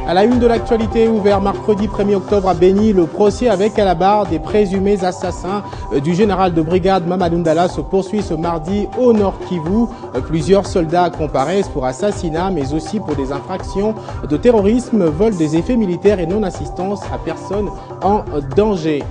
À la une de l'actualité, ouvert mercredi 1er octobre à Béni, le procès avec à la barre des présumés assassins du général de brigade Mamadou Ndala se poursuit ce mardi au Nord Kivu. Plusieurs soldats comparaissent pour assassinat, mais aussi pour des infractions de terrorisme, vol des effets militaires et non-assistance à personne en danger.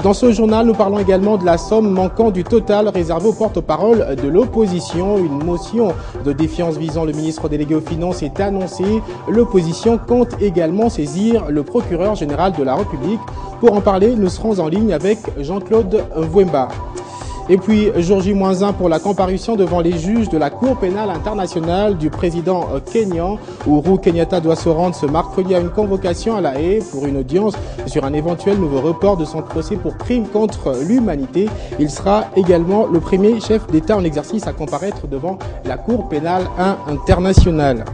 Dans ce journal, nous parlons également de la somme manquant du total réservé au porte-parole de l'opposition. Une motion de défiance visant le ministre délégué aux Finances est annoncée. L'opposition compte également saisir le procureur général de la République. Pour en parler, nous serons en ligne avec Jean-Claude Mvwemba. Et puis, jour J-1 pour la comparution devant les juges de la Cour pénale internationale du président kenyan. Uhuru Kenyatta doit se rendre ce mercredi à une convocation à La Haye pour une audience sur un éventuel nouveau report de son procès pour crime contre l'humanité. Il sera également le premier chef d'État en exercice à comparaître devant la Cour pénale internationale.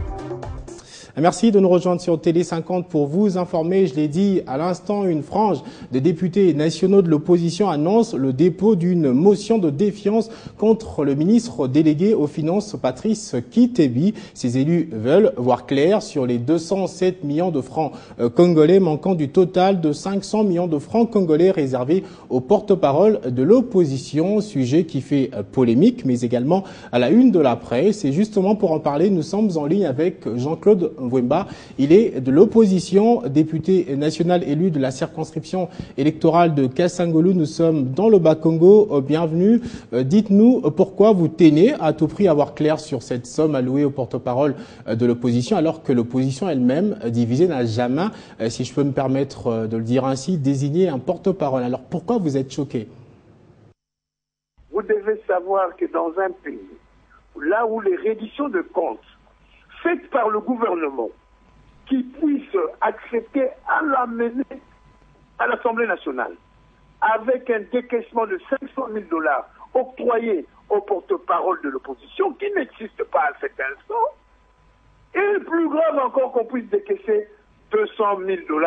Merci de nous rejoindre sur Télé 50 pour vous informer. Je l'ai dit à l'instant, une frange de députés nationaux de l'opposition annonce le dépôt d'une motion de défiance contre le ministre délégué aux Finances, Patrice Kitebi. Ces élus veulent voir clair sur les 207 millions de francs congolais manquant du total de 500 millions de francs congolais réservés aux porte-parole de l'opposition. Sujet qui fait polémique, mais également à la une de la presse. Et justement, pour en parler, nous sommes en ligne avec Jean-Claude Mvwemba. Il est de l'opposition, député national élu de la circonscription électorale de Kassangolou. Nous sommes dans le Bas-Congo. Bienvenue. Dites-nous pourquoi vous tenez à tout prix à avoir clair sur cette somme allouée au porte-parole de l'opposition, alors que l'opposition elle-même, divisée, n'a jamais, si je peux me permettre de le dire ainsi, désigné un porte-parole. Alors pourquoi vous êtes choqué? Vous devez savoir que dans un pays, là où les redditions de comptes faites par le gouvernement, qui puisse accepter à l'amener à l'Assemblée nationale, avec un décaissement de 500 000 $ octroyé au porte-parole de l'opposition, qui n'existe pas à cet instant, et plus grave encore qu'on puisse décaisser 200 000 $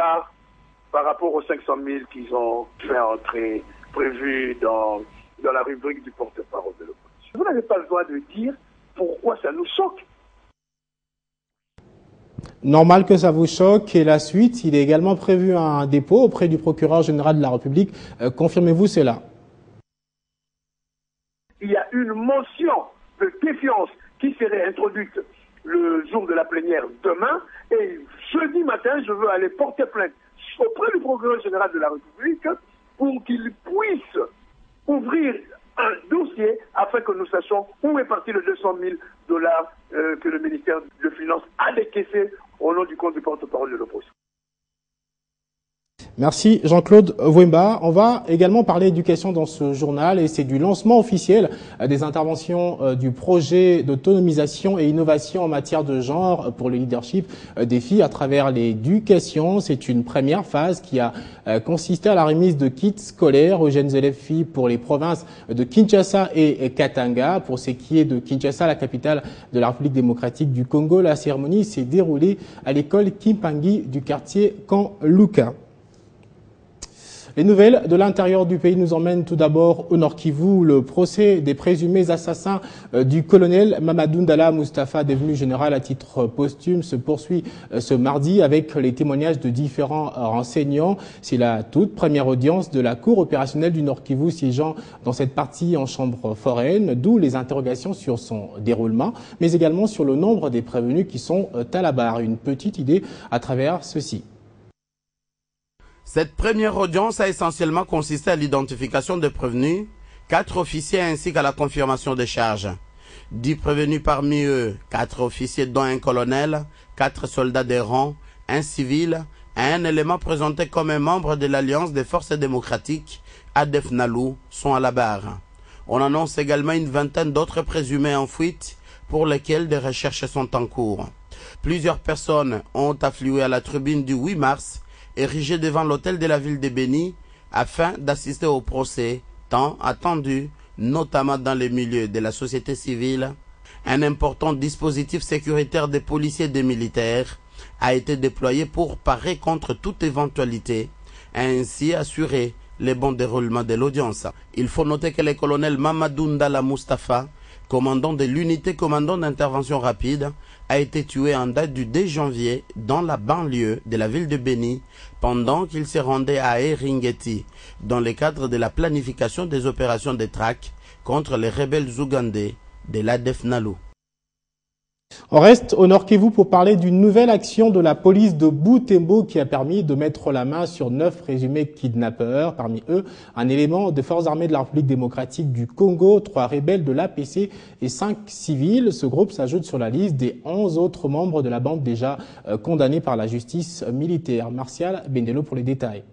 par rapport aux 500 000 qu'ils ont fait entrer, prévus dans la rubrique du porte-parole de l'opposition. Vous n'avez pas le droit de dire pourquoi ça nous choque. Normal que ça vous choque. Et la suite, il est également prévu un dépôt auprès du procureur général de la République. Confirmez-vous cela? Il y a une motion de défiance qui serait introduite le jour de la plénière demain. Et jeudi matin, je veux aller porter plainte auprès du procureur général de la République pour qu'il puisse ouvrir un dossier afin que nous sachions où est parti le 200 000 $ que le ministère de Finances a décaissé au nom du compte du porte-parole de l'opposition. Merci Jean-Claude Mvwemba. On va également parler éducation dans ce journal et c'est du lancement officiel des interventions du projet d'autonomisation et innovation en matière de genre pour le leadership des filles à travers l'éducation. C'est une première phase qui a consisté à la remise de kits scolaires aux jeunes élèves filles pour les provinces de Kinshasa et Katanga. Pour ce qui est de Kinshasa, la capitale de la République démocratique du Congo, la cérémonie s'est déroulée à l'école Kimpangi du quartier Kanluka. Les nouvelles de l'intérieur du pays nous emmènent tout d'abord au Nord Kivu. Le procès des présumés assassins du colonel Mamadou Ndala Mustapha, devenu général à titre posthume, se poursuit ce mardi avec les témoignages de différents renseignants. C'est la toute première audience de la Cour opérationnelle du Nord Kivu siégeant dans cette partie en chambre foraine, d'où les interrogations sur son déroulement, mais également sur le nombre des prévenus qui sont à la barre. Une petite idée à travers ceci. Cette première audience a essentiellement consisté à l'identification des prévenus, 4 officiers ainsi qu'à la confirmation des charges. 10 prévenus parmi eux, 4 officiers dont un colonel, 4 soldats des rangs, un civil, et un élément présenté comme un membre de l'Alliance des forces démocratiques, ADF NALU, sont à la barre. On annonce également une vingtaine d'autres présumés en fuite pour lesquels des recherches sont en cours. Plusieurs personnes ont afflué à la tribune du 8 mars, érigé devant l'hôtel de la ville de Béni, afin d'assister au procès tant attendu, notamment dans les milieux de la société civile. Un important dispositif sécuritaire des policiers et des militaires a été déployé pour parer contre toute éventualité et ainsi assurer le bon déroulement de l'audience. Il faut noter que le colonel Mamadou Ndala Mustapha commandant de l'unité commandant d'intervention rapide, a été tué en date du 2 janvier dans la banlieue de la ville de Béni pendant qu'il se rendait à Eringeti dans le cadre de la planification des opérations de traque contre les rebelles ougandais de l'ADF Nalu. On reste au Nord Kivu pour parler d'une nouvelle action de la police de Butembo qui a permis de mettre la main sur 9 présumés kidnappeurs. Parmi eux, un élément des forces armées de la République démocratique du Congo, 3 rebelles de l'APC et 5 civils. Ce groupe s'ajoute sur la liste des 11 autres membres de la bande déjà condamnés par la justice militaire. Martial Bendelo pour les détails.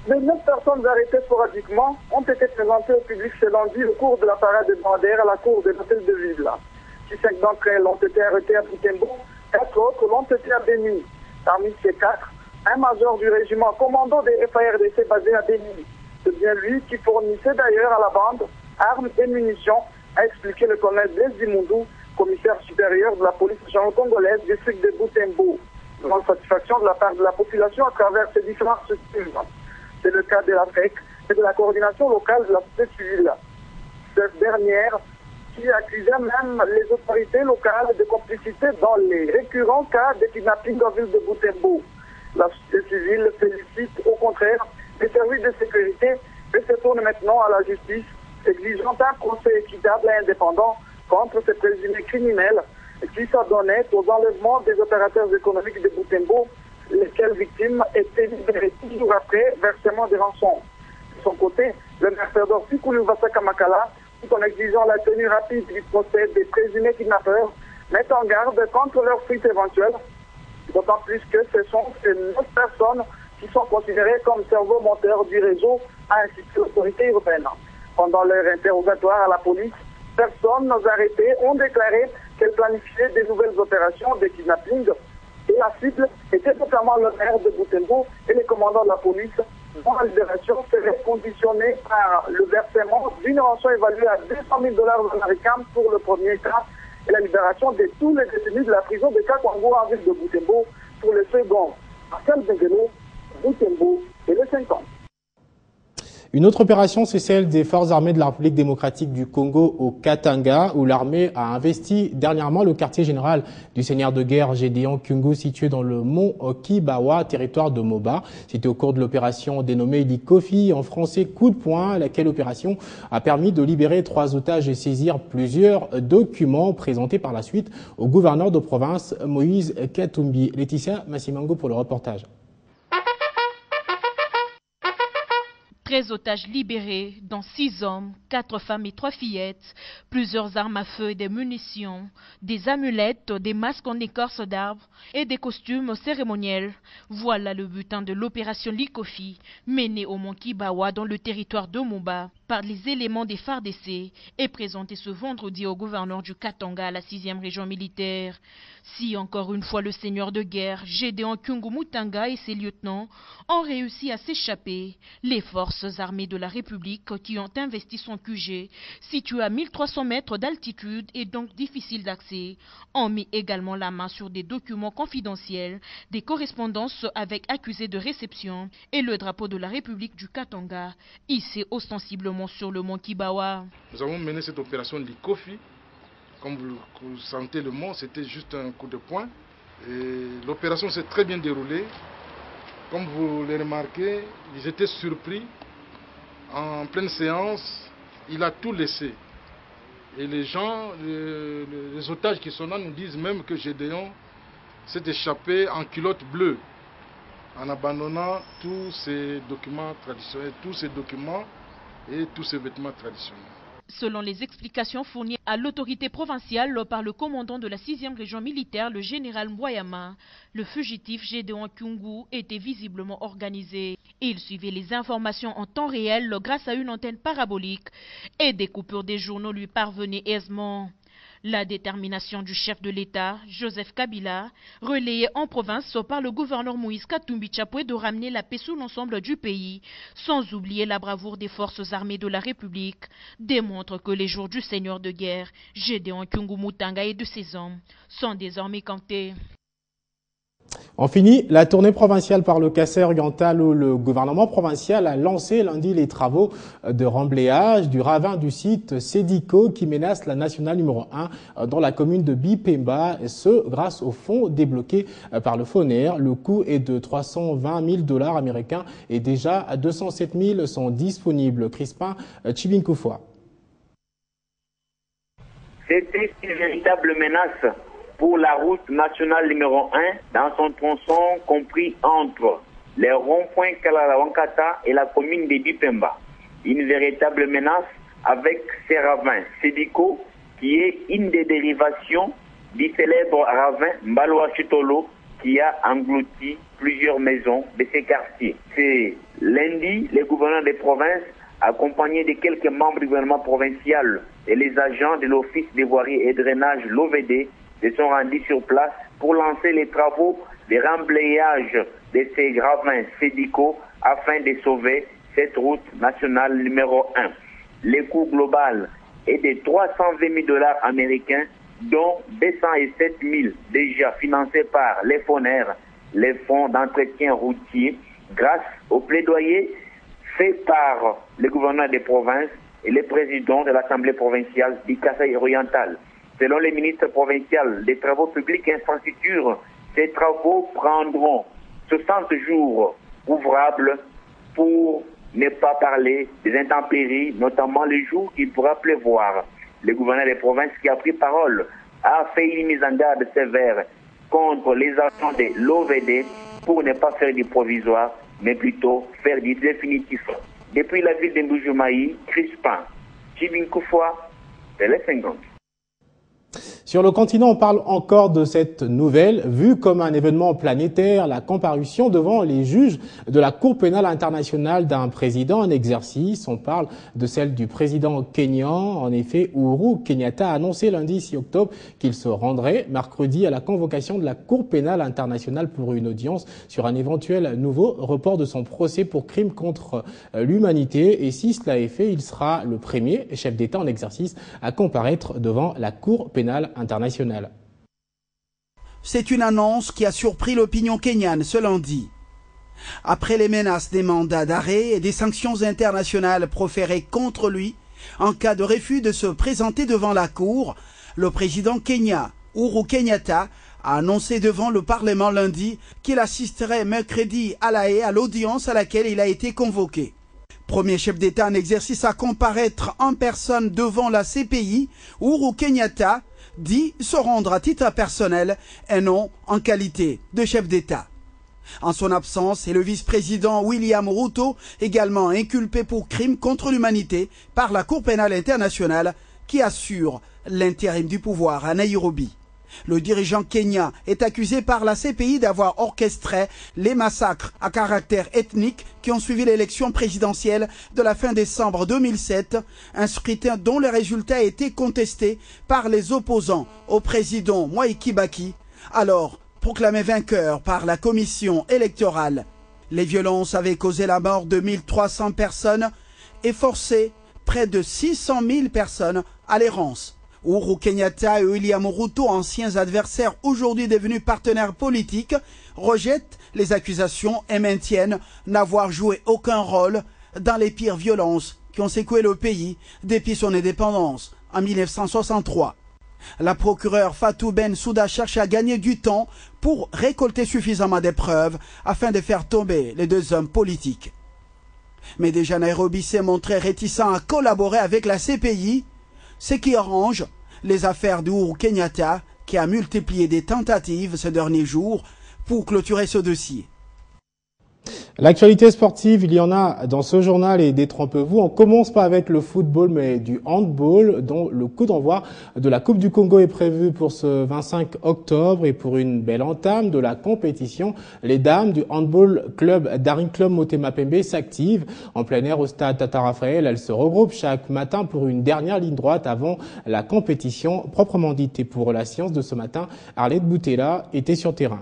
Les 9 personnes arrêtées sporadiquement ont été présentées au public ce lundi au cours de la parade de bandière à la cour de l'hôtel de ville. 5 d'entre elles ont été arrêtées à Butembo, 4 autres l'ont été à Béni. Parmi ces 4, un major du régiment commando des FARDC basé à Béni. C'est bien lui qui fournissait d'ailleurs à la bande armes et munitions, a expliqué le colonel Blaise Dimundou, commissaire supérieur de la police congolaise du district de Butembo. Grande satisfaction de la part de la population à travers ces différentes structures. C'est le cas de la FEC et de la coordination locale de la société civile. Cette dernière qui accusait même les autorités locales de complicité dans les récurrents cas de kidnapping en ville de Butembo. La société civile félicite au contraire les services de sécurité et se tourne maintenant à la justice, exigeant un procès équitable et indépendant contre ces présumés criminels qui s'adonnaient aux enlèvements des opérateurs économiques de Butembo, lesquels victimes étaient libérées toujours après versement des rançons. De son côté, le maire Theodore Fikulu-Vasa Kamakala, tout en exigeant la tenue rapide du procès des présumés kidnappeurs, met en garde contre leur fuite éventuelle, d'autant plus que ce sont ces 9 personnes qui sont considérées comme cerveau moteur du réseau, a incité l'autorité européenne. Pendant leur interrogatoire à la police, personnes arrêtées ont déclaré qu'elles planifiaient des nouvelles opérations de kidnapping et la cible était notamment le maire de Butembo et les commandants de la police, dont la libération serait conditionnée par le versement d'une rançon évaluée à $200 000 américains pour le premier cas et la libération de tous les détenus de la prison de Kakwango en ville de Butembo pour le second. Marcel Bengelo, Butembo et le 50. Une autre opération, c'est celle des forces armées de la République démocratique du Congo au Katanga, où l'armée a investi dernièrement le quartier général du seigneur de guerre Gédéon Kyungu, situé dans le mont Kibawa, territoire de Moba. C'était au cours de l'opération dénommée Likofi, en français coup de poing, laquelle opération a permis de libérer 3 otages et saisir plusieurs documents présentés par la suite au gouverneur de province Moïse Katumbi. Laetitia Massimango pour le reportage. 13 otages libérés, dont 6 hommes, 4 femmes et 3 fillettes, plusieurs armes à feu et des munitions, des amulettes, des masques en écorce d'arbres et des costumes cérémoniels. Voilà le butin de l'opération Likofi, menée au mont Kibawa dans le territoire de Moba par les éléments des FARDC et présentée ce vendredi au gouverneur du Katanga à la 6e région militaire. Si encore une fois le seigneur de guerre, Gédéon Kyungu Mutanga et ses lieutenants ont réussi à s'échapper, les forces armées de la République qui ont investi son QG, situé à 1300 mètres d'altitude et donc difficile d'accès, ont mis également la main sur des documents confidentiels, des correspondances avec accusés de réception et le drapeau de la République du Katanga, hissé ostensiblement sur le mont Kibawa. Nous avons mené cette opération Likofi. Comme vous sentez le mot, c'était juste un coup de poing. L'opération s'est très bien déroulée. Comme vous le remarquez, ils étaient surpris. En pleine séance, il a tout laissé. Et les gens, les otages qui sont là nous disent même que Gédéon s'est échappé en culotte bleue, en abandonnant tous ces documents traditionnels, tous ces documents et tous ces vêtements traditionnels. Selon les explications fournies à l'autorité provinciale par le commandant de la 6e région militaire, le général Mboyama, le fugitif Gédéon Kyungu était visiblement organisé. Il suivait les informations en temps réel grâce à une antenne parabolique et des coupures des journaux lui parvenaient aisément. La détermination du chef de l'État, Joseph Kabila, relayée en province par le gouverneur Moïse Katumbi Chapwe de ramener la paix sur l'ensemble du pays, sans oublier la bravoure des forces armées de la République, démontre que les jours du seigneur de guerre, Gédéon Kyungu Mutanga et de ses hommes, sont désormais comptés. On finit la tournée provinciale par le Kassai-Oriental où le gouvernement provincial a lancé lundi les travaux de remblayage du ravin du site Sédico qui menace la nationale numéro 1 dans la commune de Bipemba, et ce grâce aux fonds débloqués par le FONER. Le coût est de 320 000 $ américains et déjà 207 000 sont disponibles. Crispin Chibinkoufoua. C'était une véritable menace pour la route nationale numéro 1 dans son tronçon compris entre les ronds-points Kalalawankata et la commune de Bipemba. Une véritable menace avec ces ravins. Sédico, qui est une des dérivations du célèbre ravin Mbaloa Chitolo, qui a englouti plusieurs maisons de ces quartiers. C'est lundi, les gouverneurs des provinces, accompagnés de quelques membres du gouvernement provincial et les agents de l'Office des voiries et drainage, l'OVD, se sont rendus sur place pour lancer les travaux de remblayage de ces ravins Sédico afin de sauver cette route nationale numéro 1. Le coût global est de 320 000 $ américains, dont 207 000 déjà financés par les FONER, les fonds d'entretien routier, grâce au plaidoyer fait par le gouverneur des provinces et le président de l'Assemblée provinciale du Kassai-Oriental. Selon le ministre provincial des Travaux publics et infrastructures, ces travaux prendront 60 jours ouvrables pour ne pas parler des intempéries, notamment les jours qu'il pourra pleuvoir. Le gouverneur des provinces qui a pris parole a fait une mise en garde sévère contre les actions de l'OVD pour ne pas faire du provisoire, mais plutôt faire du définitif. Depuis la ville de Mbujumaï, Crispin Chibinkoufoua, Télé 50. Sur le continent, on parle encore de cette nouvelle, vue comme un événement planétaire, la comparution devant les juges de la Cour pénale internationale d'un président en exercice. On parle de celle du président kényan. En effet, Uhuru Kenyatta a annoncé lundi 6 octobre qu'il se rendrait mercredi à la convocation de la Cour pénale internationale pour une audience sur un éventuel nouveau report de son procès pour crime contre l'humanité. Et si cela est fait, il sera le premier chef d'État en exercice à comparaître devant la Cour pénale internationale. C'est une annonce qui a surpris l'opinion kenyane ce lundi. Après les menaces des mandats d'arrêt et des sanctions internationales proférées contre lui, en cas de refus de se présenter devant la Cour, le président kényan, Uhuru Kenyatta, a annoncé devant le Parlement lundi qu'il assisterait mercredi à La Haye à l'audience à laquelle il a été convoqué. Premier chef d'État en exercice à comparaître en personne devant la CPI, Uhuru Kenyatta dit se rendre à titre personnel et non en qualité de chef d'État. En son absence, c'est le vice-président William Ruto, également inculpé pour crime contre l'humanité par la Cour pénale internationale, qui assure l'intérim du pouvoir à Nairobi. Le dirigeant kényan est accusé par la CPI d'avoir orchestré les massacres à caractère ethnique qui ont suivi l'élection présidentielle de la fin décembre 2007, un scrutin dont le résultat a été contesté par les opposants au président Mwai Kibaki, alors proclamé vainqueur par la commission électorale. Les violences avaient causé la mort de 1300 personnes et forcé près de 600 000 personnes à l'errance. Uhuru Kenyatta et William Ruto, anciens adversaires aujourd'hui devenus partenaires politiques, rejettent les accusations et maintiennent n'avoir joué aucun rôle dans les pires violences qui ont secoué le pays depuis son indépendance en 1963. La procureure Fatou Bensouda cherche à gagner du temps pour récolter suffisamment de preuves afin de faire tomber les deux hommes politiques. Mais déjà Nairobi s'est montré réticent à collaborer avec la CPI, ce qui arrange les affaires d'Uhuru Kenyatta, qui a multiplié des tentatives ces derniers jours pour clôturer ce dossier. L'actualité sportive, il y en a dans ce journal et détrompez-vous. On commence pas avec le football, mais du handball, dont le coup d'envoi de la Coupe du Congo est prévu pour ce 25 octobre. Et pour une belle entame de la compétition, les dames du handball club Daring Club Motema Pembe s'activent en plein air au stade Tata Raphaël. Elles se regroupent chaque matin pour une dernière ligne droite avant la compétition proprement dite. Et pour la séance de ce matin, Arlette Boutella était sur terrain.